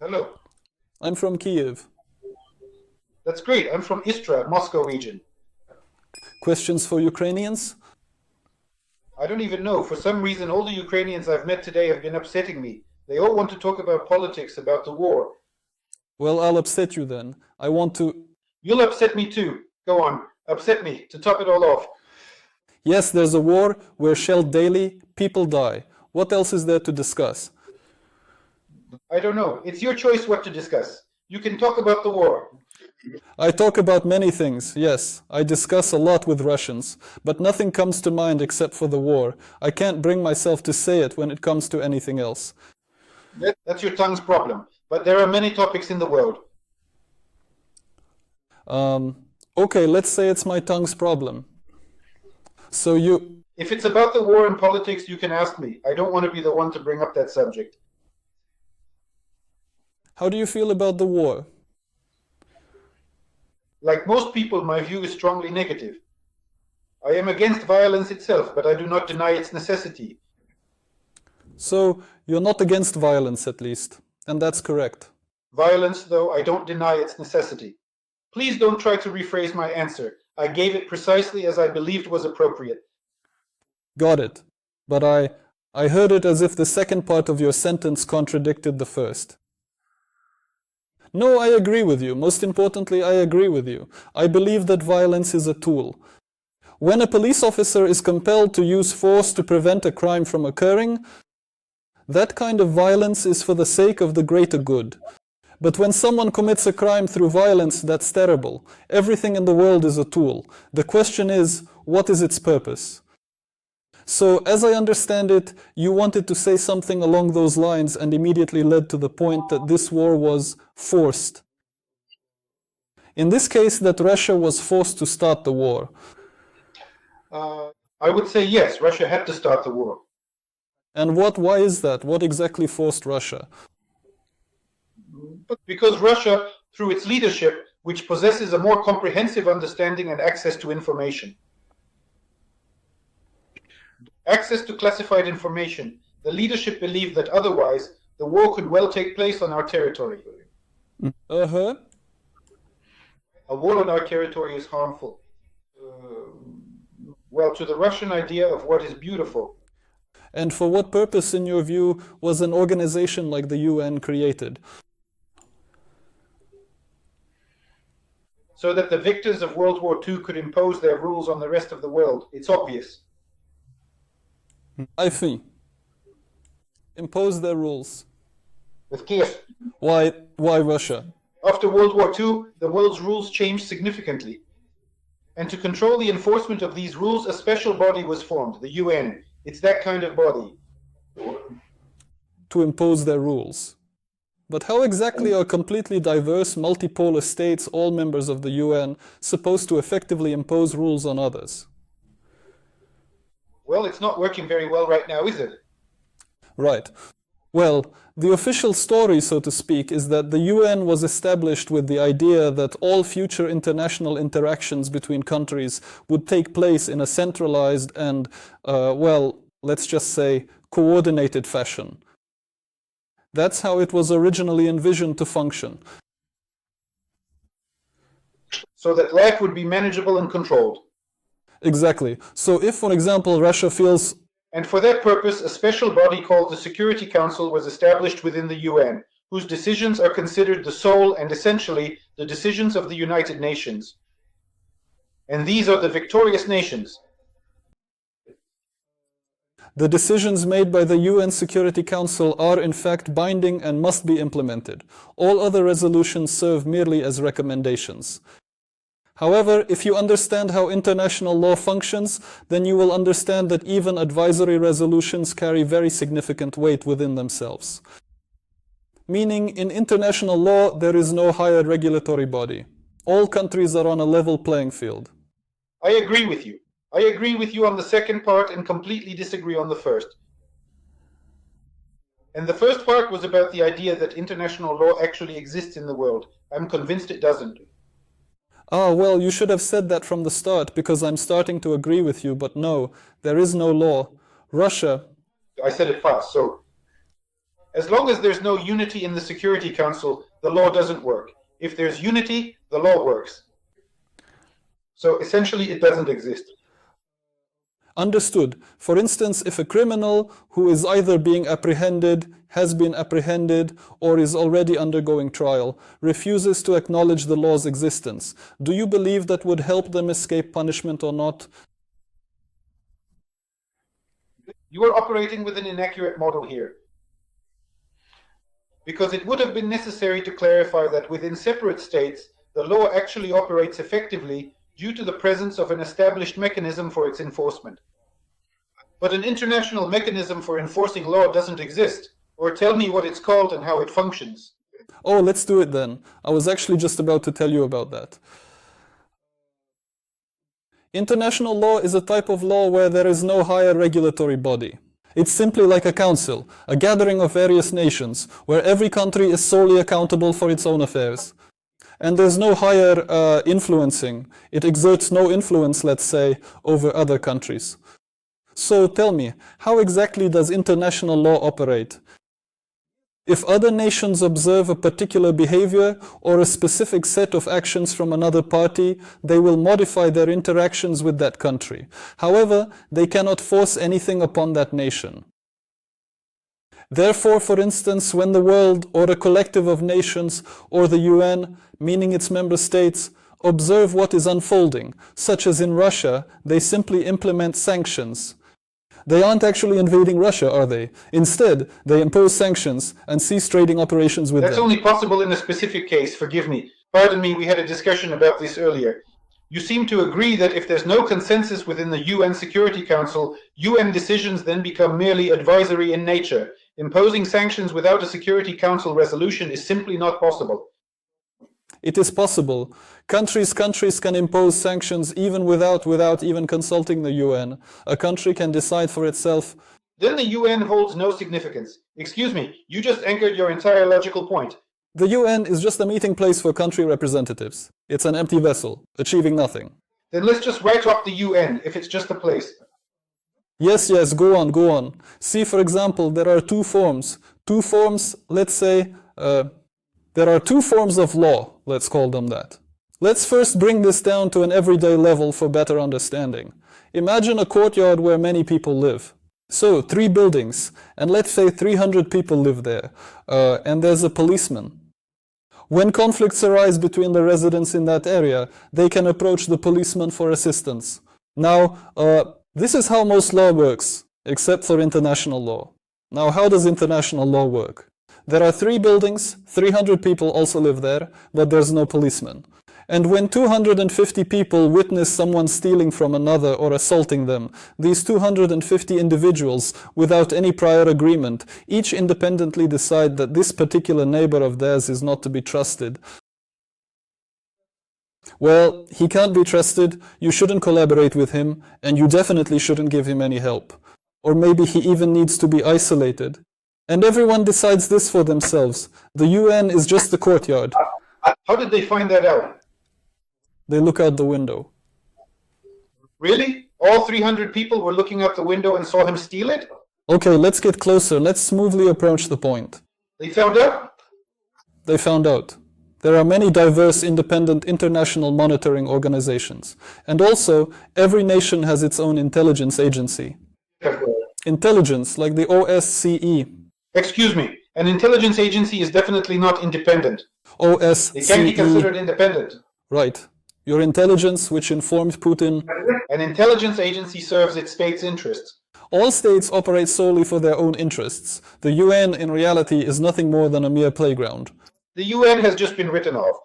Hello. I'm from Kiev. That's great. I'm from Istra, Moscow region. Questions for Ukrainians? I don't even know. For some reason, all the Ukrainians I've met today have been upsetting me. They all want to talk about politics, about the war. Well, I'll upset you then. I want to... You'll upset me too. Go on, upset me, to top it all off. Yes, there's a war. We're shelled daily. People die. What else is there to discuss? I don't know. It's your choice what to discuss. You can talk about the war. I talk about many things, yes. I discuss a lot with Russians, but nothing comes to mind except for the war. I can't bring myself to say it when it comes to anything else. That's your tongue's problem. But there are many topics in the world. Okay, let's say it's my tongue's problem. So you... If it's about the war and politics, you can ask me. I don't want to be the one to bring up that subject. How do you feel about the war? Like most people, my view is strongly negative. I am against violence itself, but I do not deny its necessity. So, you're not against violence, at least, and that's correct. Violence, though, I don't deny its necessity. Please don't try to rephrase my answer. I gave it precisely as I believed was appropriate. Got it. But I heard it as if the second part of your sentence contradicted the first. No, I agree with you. Most importantly, I agree with you. I believe that violence is a tool. When a police officer is compelled to use force to prevent a crime from occurring, that kind of violence is for the sake of the greater good. But when someone commits a crime through violence, that's terrible. Everything in the world is a tool. The question is, what is its purpose? So, as I understand it, you wanted to say something along those lines and immediately led to the point that this war was forced. In this case, that Russia was forced to start the war. I would say yes, Russia had to start the war. And why is that? What exactly forced Russia? But because Russia, through its leadership, which possesses a more comprehensive understanding and access to information, access to classified information, the leadership believed that otherwise the war could well take place on our territory. Uh-huh. A war on our territory is harmful. Well, to the Russian idea of what is beautiful. And for what purpose, in your view, was an organization like the UN created? So that the victors of World War II could impose their rules on the rest of the world. It's obvious. I see. Impose their rules. With Kiev. Why Russia? After World War II, the world's rules changed significantly. And to control the enforcement of these rules, a special body was formed, the UN. It's that kind of body. To impose their rules. But how exactly are completely diverse, multipolar states, all members of the UN, supposed to effectively impose rules on others? Well, it's not working very well right now, is it? Right. Well, the official story, so to speak, is that the UN was established with the idea that all future international interactions between countries would take place in a centralized and, well, let's just say, coordinated fashion. That's how it was originally envisioned to function. So that life would be manageable and controlled. Exactly. So if, for example, Russia feels... And for that purpose, a special body called the Security Council was established within the UN, whose decisions are considered the sole and essentially the decisions of the United Nations. And these are the victorious nations. The decisions made by the UN Security Council are in fact binding and must be implemented. All other resolutions serve merely as recommendations. However, if you understand how international law functions, then you will understand that even advisory resolutions carry very significant weight within themselves. Meaning, in international law, there is no higher regulatory body. All countries are on a level playing field. I agree with you. I agree with you on the second part and completely disagree on the first. And the first part was about the idea that international law actually exists in the world. I'm convinced it doesn't. Ah, well, you should have said that from the start, because I'm starting to agree with you, but no, there is no law. Russia... I said it fast, so... As long as there's no unity in the Security Council, the law doesn't work. If there's unity, the law works. So essentially, it doesn't exist. Understood. For instance, if a criminal who is either being apprehended, has been apprehended, or is already undergoing trial, refuses to acknowledge the law's existence, do you believe that would help them escape punishment or not? You are operating with an inaccurate model here. Because it would have been necessary to clarify that within separate states, the law actually operates effectively due to the presence of an established mechanism for its enforcement. But an international mechanism for enforcing law doesn't exist. Or tell me what it's called and how it functions. Oh, let's do it then. I was actually just about to tell you about that. International law is a type of law where there is no higher regulatory body. It's simply like a council, a gathering of various nations, where every country is solely accountable for its own affairs. And there's no higher influencing. It exerts no influence, let's say, over other countries. So tell me, how exactly does international law operate? If other nations observe a particular behavior or a specific set of actions from another party, they will modify their interactions with that country. However, they cannot force anything upon that nation. Therefore, for instance, when the world or a collective of nations or the UN, meaning its member states, observe what is unfolding, such as in Russia, they simply implement sanctions. They aren't actually invading Russia, are they? Instead, they impose sanctions and cease trading operations with them. That's only possible in a specific case, forgive me. Pardon me, we had a discussion about this earlier. You seem to agree that if there's no consensus within the UN Security Council, UN decisions then become merely advisory in nature. Imposing sanctions without a Security Council resolution is simply not possible. It is possible. Countries can impose sanctions even without even consulting the UN. A country can decide for itself. Then the UN holds no significance. Excuse me, you just anchored your entire logical point. The UN is just a meeting place for country representatives. It's an empty vessel, achieving nothing. Then let's just write off the UN if it's just a place. Yes, go on. See, for example, there are two forms, let's say, there are two forms of law, let's call them that. Let's first bring this down to an everyday level for better understanding. Imagine a courtyard where many people live. So, 3 buildings, and let's say 300 people live there, and there's a policeman. When conflicts arise between the residents in that area, they can approach the policeman for assistance. Now, this is how most law works, except for international law. Now, how does international law work? There are 3 buildings, 300 people also live there, but there's no policeman. And when 250 people witness someone stealing from another or assaulting them, these 250 individuals, without any prior agreement, each independently decide that this particular neighbor of theirs is not to be trusted. Well, he can't be trusted, you shouldn't collaborate with him, and you definitely shouldn't give him any help. Or maybe he even needs to be isolated. And everyone decides this for themselves. The UN is just the courtyard. How did they find that out? They look out the window. Really? All 300 people were looking out the window and saw him steal it? Okay, let's get closer. Let's smoothly approach the point. They found out? They found out. There are many diverse independent international monitoring organizations. And also, every nation has its own intelligence agency. Intelligence, like the OSCE. Excuse me, an intelligence agency is definitely not independent. OSCE. They can't be considered independent. Right. Your intelligence, which informed Putin. An intelligence agency serves its state's interests. All states operate solely for their own interests. The UN, in reality, is nothing more than a mere playground. The UN has just been written off.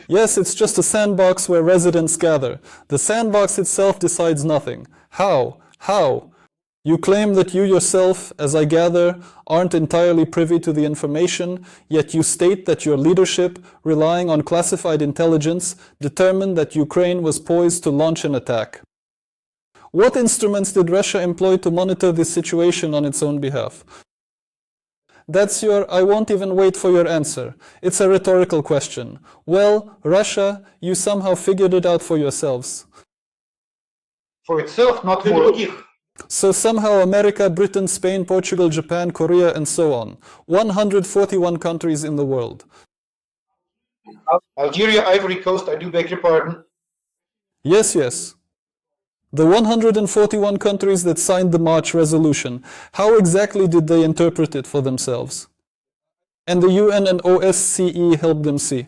Yes, it's just a sandbox where residents gather. The sandbox itself decides nothing. How? How? You claim that you yourself, as I gather, aren't entirely privy to the information, yet you state that your leadership, relying on classified intelligence, determined that Ukraine was poised to launch an attack. What instruments did Russia employ to monitor this situation on its own behalf? That's your, I won't even wait for your answer. It's a rhetorical question. Well, Russia, you somehow figured it out for yourselves. For itself, not for... So somehow America, Britain, Spain, Portugal, Japan, Korea, and so on. 141 countries in the world. Algeria, Ivory Coast, I do beg your pardon. Yes, yes. The 141 countries that signed the March resolution, how exactly did they interpret it for themselves? And the UN and OSCE helped them see.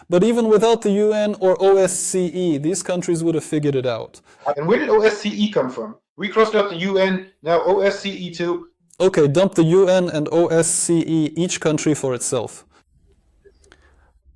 But even without the UN or OSCE, these countries would have figured it out. And where did OSCE come from? We crossed out the UN, now OSCE too. Okay, dump the UN and OSCE, each country for itself.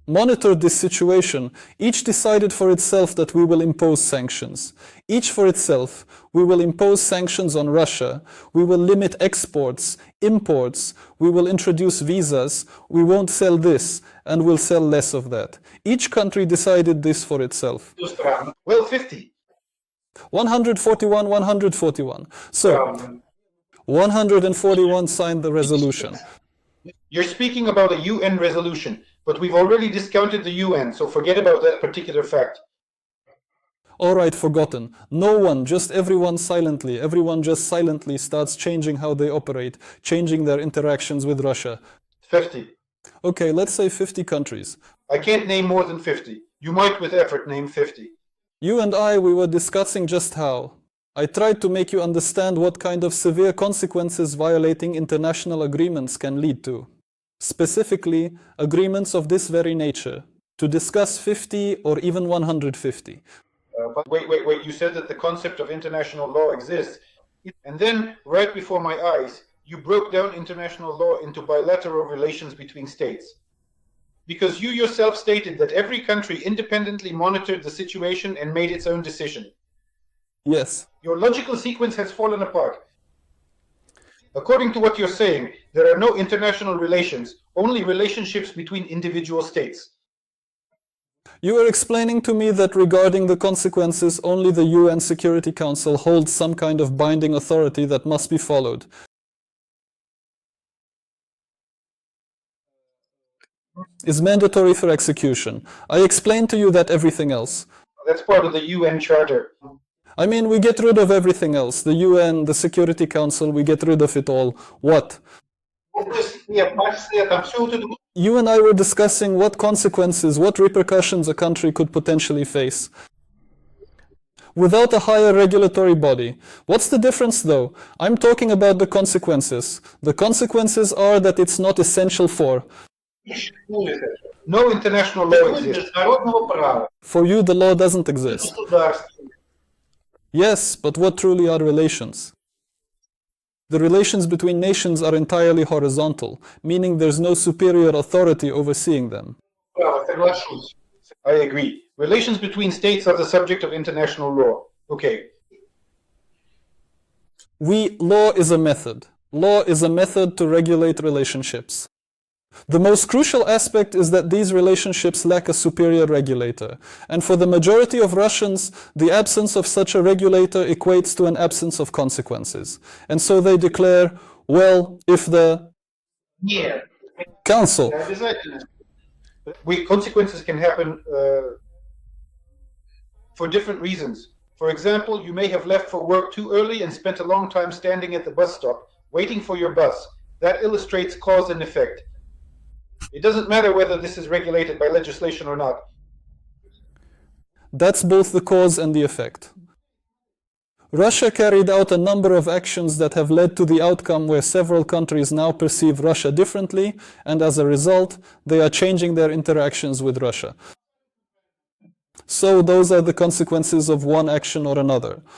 Monitored this situation, each decided for itself that we will impose sanctions. Each for itself, we will impose sanctions on Russia, we will limit exports, imports, we will introduce visas, we won't sell this, and we'll sell less of that. Each country decided this for itself. Well, 50. 141, 141. So, 141 signed the resolution. You're speaking about a UN resolution, but we've already discounted the UN, so forget about that particular fact. All right, forgotten. No one, just everyone silently. Everyone just silently starts changing how they operate, changing their interactions with Russia. 50. Okay, let's say 50 countries. I can't name more than 50. You might, with effort, name 50. You and I, we were discussing just how. I tried to make you understand what kind of severe consequences violating international agreements can lead to. Specifically, agreements of this very nature, to discuss 50 or even 150. But wait, you said that the concept of international law exists. And then, right before my eyes, you broke down international law into bilateral relations between states. Because you yourself stated that every country independently monitored the situation and made its own decision. Yes. Your logical sequence has fallen apart. According to what you're saying, there are no international relations, only relationships between individual states. You were explaining to me that regarding the consequences, only the UN Security Council holds some kind of binding authority that must be followed. Is mandatory for execution. I explained to you that everything else. That's part of the UN Charter. I mean, we get rid of everything else. The UN, the Security Council, we get rid of it all. What? You and I were discussing what consequences, what repercussions a country could potentially face without a higher regulatory body. What's the difference though? I'm talking about the consequences. The consequences are that it's not essential for. No international law exists. For you, the law doesn't exist. Yes, but what truly are relations? The relations between nations are entirely horizontal, meaning there's no superior authority overseeing them. I agree. Relations between states are the subject of international law. Okay. Law is a method. Law is a method to regulate relationships. The most crucial aspect is that these relationships lack a superior regulator. And for the majority of Russians, the absence of such a regulator equates to an absence of consequences. And so they declare, well, if the council... Consequences can happen for different reasons. For example, you may have left for work too early and spent a long time standing at the bus stop, waiting for your bus. That illustrates cause and effect. It doesn't matter whether this is regulated by legislation or not. That's both the cause and the effect. Russia carried out a number of actions that have led to the outcome where several countries now perceive Russia differently, and as a result, they are changing their interactions with Russia. So those are the consequences of one action or another.